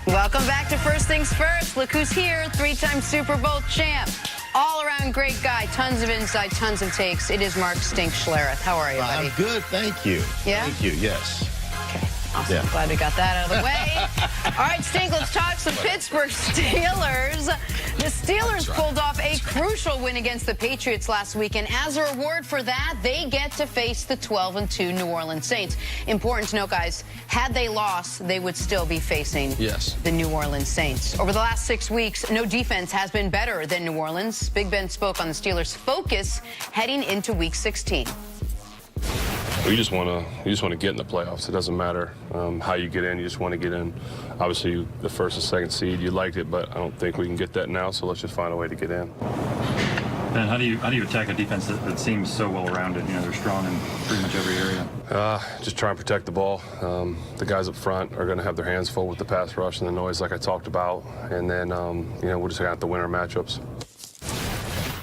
Welcome back to First Things First. Look who's here, three-time Super Bowl champ. All-around great guy, tons of insight, tons of takes. It is Mark Stink Schlereth. How are you, buddy? I'm good, thank you. Yeah? Thank you, yes. Okay, awesome. Yeah. Glad we got that out of the way. All right, Stink, let's talk some Pittsburgh Steelers. The Steelers pulled off a crucial win against the Patriots last week, and as a reward for that, they get to face the 12-2 New Orleans Saints. Important to note, guys, had they lost, they would still be facing the New Orleans Saints. Over the last 6 weeks, no defense has been better than New Orleans. Big Ben spoke on the Steelers' focus heading into Week 16. You just want to get in the playoffs. It doesn't matter how you get in. You just want to get in. Obviously, the first and second seed, you liked it, but I don't think we can get that now. So let's just find a way to get in. Ben, how do you attack a defense that seems so well rounded? You know, they're strong in pretty much every area. Just try and protect the ball. The guys up front are going to have their hands full with the pass rush and the noise, like I talked about. And then you know, we're just going to have to win our matchups.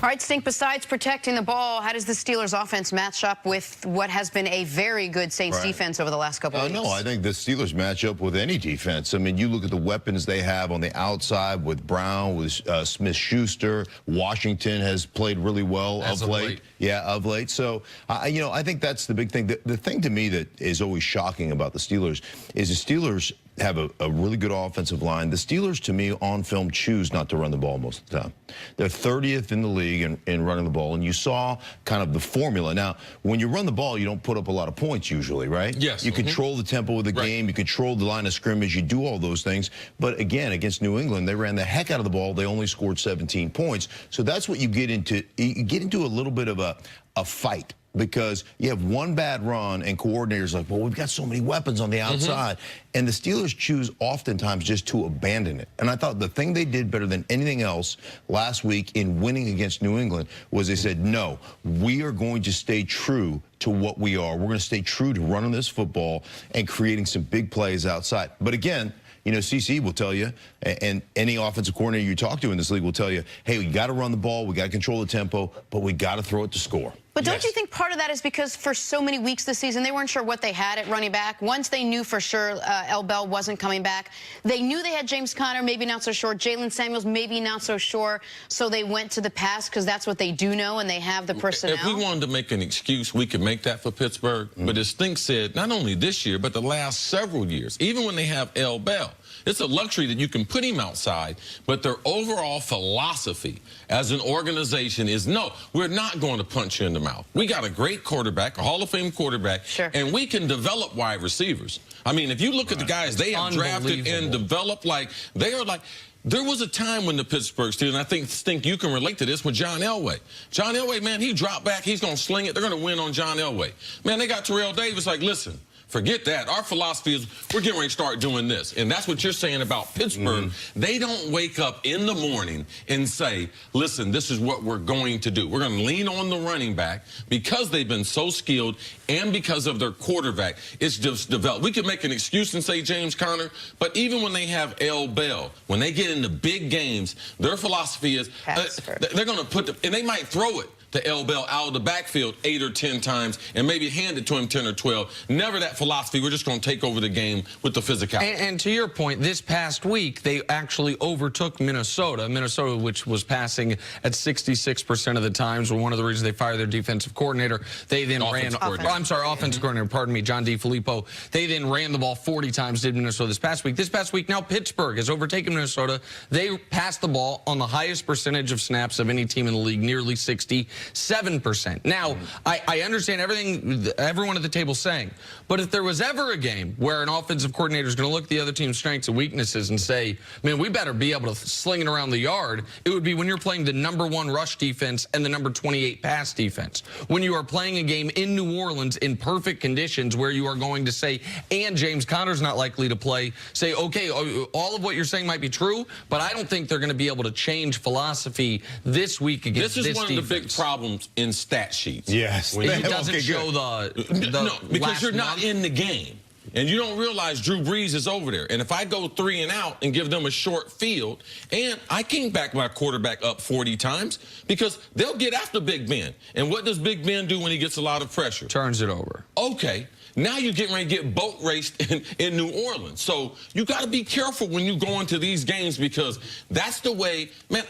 All right, Stink, besides protecting the ball, how does the Steelers' offense match up with what has been a very good Saints defense over the last couple of weeks? No, I think the Steelers match up with any defense. I mean, you look at the weapons they have on the outside with Brown, with Smith-Schuster. Washington has played really well of late. Yeah, of late. So, you know, I think that's the big thing. The thing to me that is always shocking about the Steelers is the Steelers have a really good offensive line. The Steelers, to me, on film, choose not to run the ball most of the time. They're 30th in the league in running the ball, and you saw kind of the formula. Now, when you run the ball, you don't put up a lot of points usually, right? Yes. You control the tempo of the game. You control the line of scrimmage. You do all those things. But, again, against New England, they ran the heck out of the ball. They only scored 17 points. So that's what you get into. You get into a little bit of a fight, because you have one bad run and coordinators like, well, we've got so many weapons on the outside. And the Steelers choose oftentimes just to abandon it. And I thought the thing they did better than anything else last week in winning against New England was they said, no, we are going to stay true to what we are. We're going to stay true to running this football and creating some big plays outside. But again, you know, CC will tell you, and any offensive coordinator you talk to in this league will tell you, hey, we got to run the ball, we got to control the tempo, but we got to throw it to score. But don't you think part of that is because for so many weeks this season, they weren't sure what they had at running back? Once they knew for sure L. Bell wasn't coming back, they knew they had James Conner, maybe not so sure. Jalen Samuels, maybe not so sure. So they went to the pass because that's what they do know, and they have the personnel. If we wanted to make an excuse, we could make that for Pittsburgh. But as Stink said, not only this year, but the last several years, even when they have L. Bell, it's a luxury that you can put him outside, but their overall philosophy as an organization is, no, we're not going to punch you in the mouth. We got a great quarterback, a Hall of Fame quarterback, and we can develop wide receivers. I mean, if you look at the guys they have drafted and developed, like, they are like, there was a time when the Pittsburgh Steelers, and I think, Stink, you can relate to this with John Elway. John Elway, man, he dropped back, he's going to sling it, they're going to win on John Elway. Man, they got Terrell Davis like, listen, forget that. Our philosophy is we're getting ready to start doing this. And that's what you're saying about Pittsburgh. They don't wake up in the morning and say, listen, this is what we're going to do. We're going to lean on the running back because they've been so skilled and because of their quarterback. It's just developed. We could make an excuse and say James Conner, but even when they have L. Bell, when they get into big games, their philosophy is they're going to put the, and they might throw it to L. Bell out of the backfield 8 or 10 times and maybe hand it to him 10 or 12. Never that philosophy. We're just going to take over the game with the physicality. And to your point, this past week, they actually overtook Minnesota. Minnesota, which was passing at 66% of the times, were one of the reasons they fired their defensive coordinator. They then offensive coordinator, pardon me, John DeFilippo. They then ran the ball 40 times, did Minnesota this past week. This past week, now Pittsburgh has overtaken Minnesota. They passed the ball on the highest percentage of snaps of any team in the league, nearly 67%. Now, I understand everything everyone at the table is saying, but if there was ever a game where an offensive coordinator is going to look at the other team's strengths and weaknesses and say, man, we better be able to sling it around the yard, it would be when you're playing the #1 rush defense and the #28 pass defense. When you are playing a game in New Orleans in perfect conditions where you are going to say, and James Conner's not likely to play, say, okay, all of what you're saying might be true, but I don't think they're going to be able to change philosophy this week against this defense. This is one of the big problems in stat sheets. Yes. It doesn't show no, because you're not in the game. And you don't realize Drew Brees is over there. And if I go 3 and out and give them a short field, and I can't back my quarterback up 40 times because they'll get after Big Ben. And what does Big Ben do when he gets a lot of pressure? Turns it over. Okay. Now you're getting ready to get boat raced in New Orleans. So you got to be careful when you go into these games, because that's the way, man.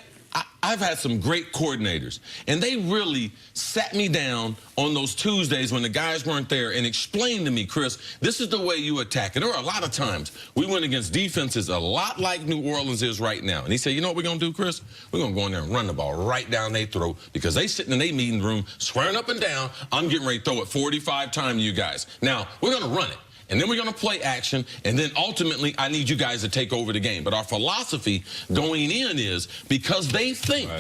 I've had some great coordinators, and they really sat me down on those Tuesdays when the guys weren't there and explained to me, Chris, this is the way you attack it. There were a lot of times we went against defenses a lot like New Orleans is right now. And he said, you know what we're going to do, Chris? We're going to go in there and run the ball right down their throat, because they sitting in their meeting room swearing up and down, I'm getting ready to throw it 45 times to you guys. Now, we're going to run it. And then we're going to play action, and then ultimately I need you guys to take over the game. But our philosophy going in is, because they think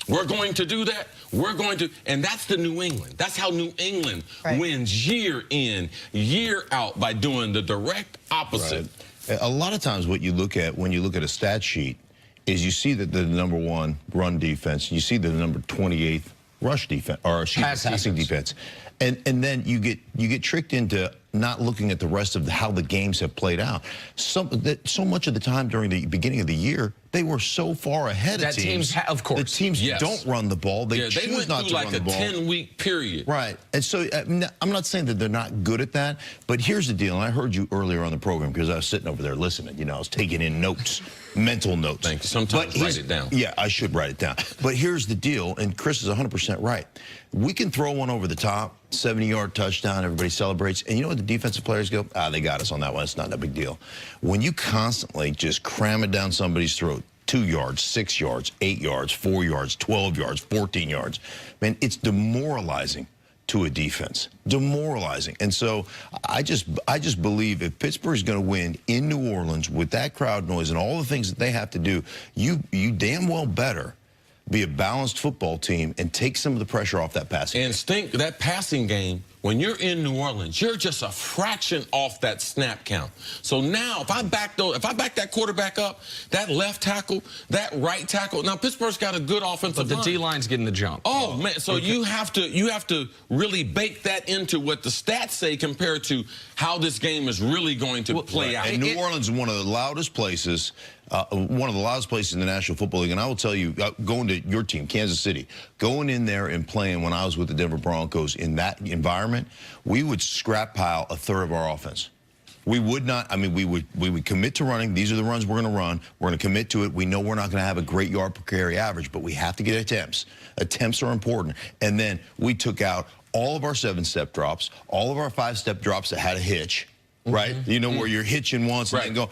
we're going to do that, we're going to, and that's the New England. That's how New England wins year in, year out, by doing the direct opposite. A lot of times what you look at when you look at a stat sheet is you see that the #1 run defense, you see the number 28th rush defense, or passing defense. And then you get tricked into not looking at the rest of how the games have played out. So much of the time during the beginning of the year, they were so far ahead of teams. Of course. The teams don't run the ball. They choose not to run the ball. They went through like a 10-week period. Right. And so I'm not saying that they're not good at that, but here's the deal. And I heard you earlier on the program, because I was sitting over there listening. You know, I was taking in notes, mental notes. Thank you. Sometimes write it down. Yeah, I should write it down. But here's the deal, and Chris is 100% right. We can throw one over the top, 70-yard touchdown, everybody celebrates, and you know what the defensive players go? They got us on that one. It's not a big deal. When you constantly just cram it down somebody's throat, 2 yards, 6 yards, 8 yards, 4 yards, 12 yards, 14 yards, man, it's demoralizing to a defense. Demoralizing. And so I just believe if Pittsburgh's going to win in New Orleans with that crowd noise and all the things that they have to do, you damn well better be a balanced football team and take some of the pressure off that passing game. And think that passing game, when you're in New Orleans, you're just a fraction off that snap count. So now, if I back that quarterback up, that left tackle, that right tackle. Now Pittsburgh's got a good offensive line. But the D-line's getting the jump. Oh man, so you have to really bake that into what the stats say compared to how this game is really going to play out. And New Orleans is one of the loudest places. One of the loudest places in the National Football League. And I will tell you, going to your team, Kansas City, going in there and playing when I was with the Denver Broncos in that environment, we would scrap pile a third of our offense. We would not, I mean, we would commit to running. These are the runs we're going to run. We're going to commit to it. We know we're not going to have a great yard per carry average, but we have to get attempts. Attempts are important. And then we took out all of our 7-step drops, all of our 5-step drops that had a hitch. Right, you know, where you're hitching once and then go,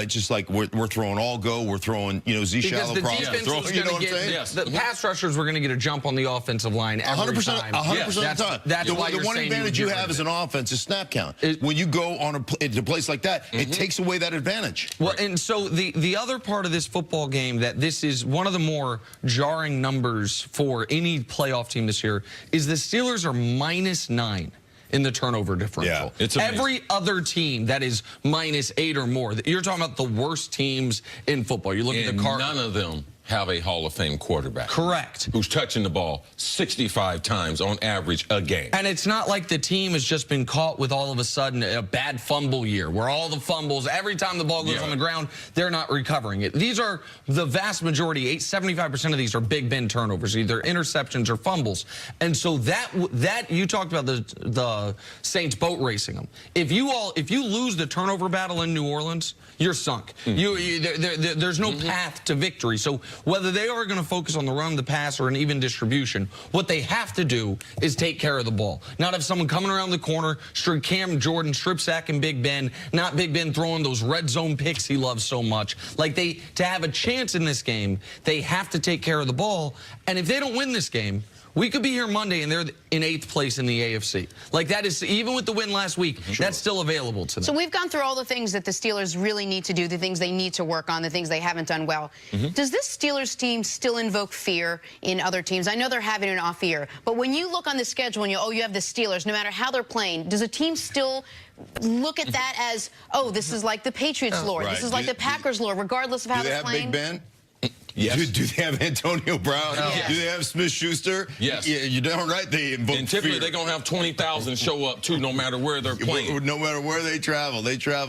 just like we're throwing all go, we're throwing, you know, Z shallow props. You know what I'm saying? The pass rushers were going to get a jump on the offensive line every 100%, time. 100% of the time. That's why the one advantage you have as an offense is snap count. When you go on into a place like that, it takes away that advantage. Well, and so the other part of this football game, that this is one of the more jarring numbers for any playoff team this year, is the Steelers are -9. In the turnover differential. Yeah, it's amazing. Every other team that is -8 or more, you're talking about the worst teams in football. You look at the Cardinals. None of them have a Hall of Fame quarterback. Correct. Who's touching the ball 65 times on average a game. And it's not like the team has just been caught with all of a sudden a bad fumble year where all the fumbles, every time the ball goes on the ground, they're not recovering it. These are the vast majority, 75% of these are Big Ben turnovers, either interceptions or fumbles. And so that you talked about the Saints boat racing them. If you lose the turnover battle in New Orleans, you're sunk. There's no path to victory. So whether they are going to focus on the run, the pass, or an even distribution, what they have to do is take care of the ball. Not have someone coming around the corner, Cam Jordan, strip sacking Big Ben, not Big Ben throwing those red zone picks he loves so much. Like to have a chance in this game, they have to take care of the ball. And if they don't win this game, we could be here Monday and they're in 8th place in the AFC. Like that is, even with the win last week, that's still available to them. So we've gone through all the things that the Steelers really need to do, the things they need to work on, the things they haven't done well. Does this Steelers team still invoke fear in other teams? I know they're having an off year, but when you look on the schedule and you have the Steelers, no matter how they're playing, does a team still look at that as, oh, this is like the Patriots lore, this is like the Packers lore, regardless of how they're playing? Do they have Big Ben? Yes. Do they have Antonio Brown? Yes. Do they have Smith-Schuster? Yes. Yeah, you're darn right they invoke And typically fear. they're going to have 20,000 show up, too, no matter where they're playing. No matter where they travel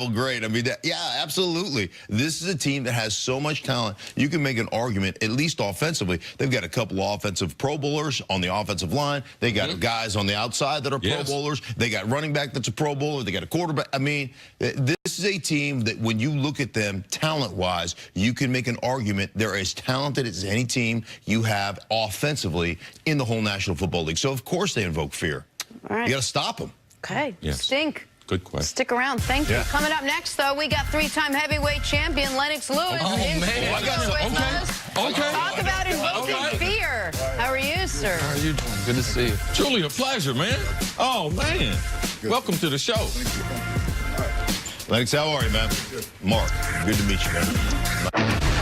great. I mean, yeah, absolutely. This is a team that has so much talent. You can make an argument, at least offensively. They've got a couple of offensive Pro Bowlers on the offensive line. They got guys on the outside that are Pro Bowlers. They got running back that's a Pro Bowler. They got a quarterback. I mean, this is a team that when you look at them talent-wise, you can make an argument they're as talented as any team you have offensively in the whole National Football League. So, of course, they invoke fear. All right. You got to stop them. Okay. Yes. Stink. Good question. Stick around. Thank you. Yeah. Coming up next, though, we got three-time heavyweight champion Lennox Lewis. Oh, in man. studio I got some- with okay. us. Okay. Talk about invoking Okay. fear. How are you, sir? How are you doing? Good to see you. Truly a pleasure, man. Oh, man. Welcome to the show. Lennox, how are you, man? Mark, good to meet you, man.